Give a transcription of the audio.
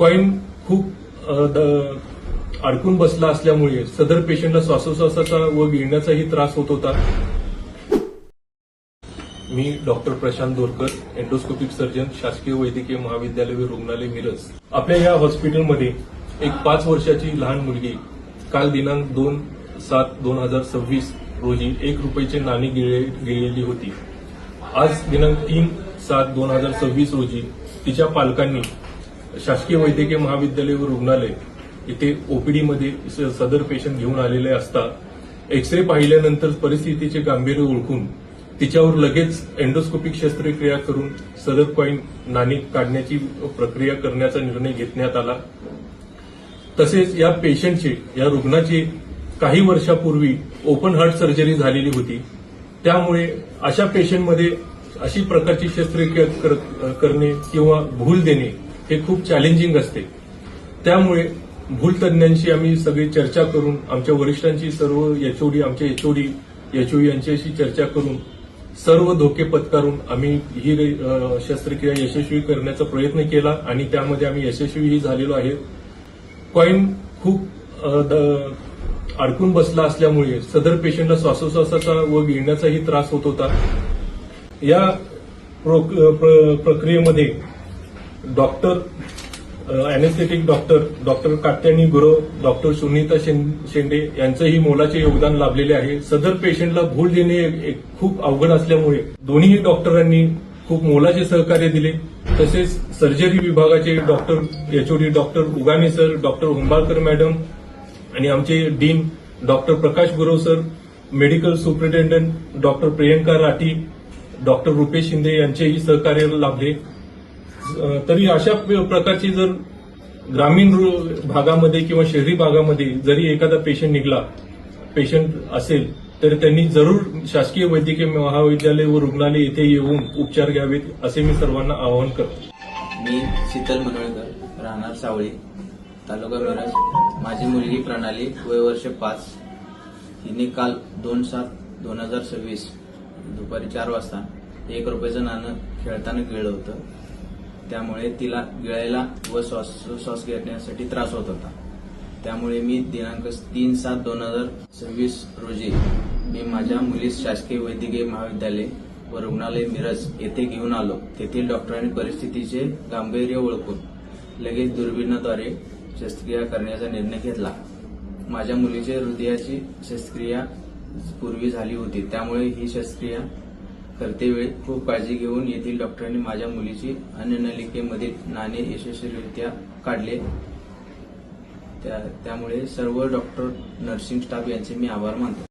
Coin खूप अडकून बसला असल्यामुळे सदर पेशंटला श्वासोच्छवासाचा व गिळण्याचाही त्रास होत होता। मी doctor Prashant Dorkar, endoscopic surgeon, शासकीय वैद्यकीय महाविद्यालय व रुग्णालय मिरज। आपल्या या हॉस्पिटलमध्ये एक 5 वर्षाची लहान मुलगी काल दिनांक 2/7/2026 रोजी 1 रुपयाचे नाणे गिळलेली होती। आज दिनांक 3/7/2026 रोजी तिच्या पालकांनी शासकीय वैद्यकीय महाविद्यालय व रुग्णालय इथे ओपीडीमध्ये सदर पेशंट घेऊन आलेले असता एक्सरे पाहिल्यानंतर परिस्थितीचे गांभीर्य ओळखून तिच्यावर लगेच एंडोस्कोपिक शस्त्रक्रिया करून सदर कॉइन नाणे काढण्याची प्रक्रिया करण्याचा निर्णय घेण्यात आला। तसेच या पेशंटची या रुग्णाची काही वर्षापूर्वी ओपन हार्ट सर्जरी झालेली होती, त्यामुळे अशा पेशंटमध्ये अशी प्रकारची शस्त्रक्रिया करणे किंवा भूल देणे हे खूप चॅलेंजिंग असते। त्यामुळे भूल तज्ञांशी आम्ही सगळी चर्चा करून आमच्या वरिष्ठांची सर्व एचओडी आमचे एचओडी यांच्याशी चर्चा करून सर्व धोके पत्करून आम्ही ही शस्त्रक्रिया यशस्वी करण्याचा प्रयत्न केला आणि त्यामध्ये आम्ही यशस्वीही झालेलो आहे। कॉइन खूप अडकून बसला असल्यामुळे सदर पेशंटला श्वासोच्छवासाचा व गिळण्याचाही त्रास होत होता। या प्रक्रियेमध्ये doctor anaesthetic doctor Katyayani Gurav, doctor Sunita Shende यांचंही मोलाचे योगदान लाभलेले आहे। सदर पेशंटला भूल देणे खूप अवघड असल्यामुळे दोन्ही डॉक्टरांनी खूप मोलाचे सहकार्य दिले। तसेच सर्जरी विभागाचे doctor HOD doctor Ugane sir, doctor Humbalkar madam आणि आमचे dean doctor Prakash Gurav sir, medical superintendent doctor Priyanka Rathi, doctor Rupesh Shinde यांचेही सहकार्य लाभले। तरी अशा प्रकारची जर ग्रामीण भागामध्ये किंवा शहरी भागामध्ये जरी एखादा पेशंट असेल तर त्यांनी जरूर शासकीय वैद्यकीय महाविद्यालय व रुग्णालय येथे येऊन उपचार घ्यावेत असे मी सर्वांना आवाहन करतो। मी शीतल मनोळकर, राहणार सावळी, तालुका मिरज। माझी मुलगी प्रणाली, वय वर्ष 5। हिने काल 2/7/2026 दुपारी 4 वाजता 1 रुपयाचं नाणं खेळताना गिळलं होतं। त्यामुळे तिला गिळायला व श्वास घेण्यासाठी त्रास होत होता। त्यामुळे मी दिनांक 3/7/2026 रोजी मी माझ्या मुलीस शासकीय वैद्यकीय महाविद्यालय व रुग्णालय मिरज येथे घेऊन आलो। तेथील डॉक्टरांनी परिस्थितीचे गांभीर्य ओळखून लगेच दुर्बिणीद्वारे शस्त्रक्रिया करण्याचा निर्णय घेतला। माझ्या मुलीच्या हृदयाची शस्त्रक्रिया पूर्वी झाली होती, त्यामुळे ही शस्त्रक्रिया करतेवेळी खूप काळजी घेऊन येथील डॉक्टरांनी माझ्या मुलीची अन्ननलिकेमधील नाणे यशस्वीरित्या काढले। त्यामुळे सर्व डॉक्टर, नर्सिंग स्टाफ यांचे मी आभार मानतो।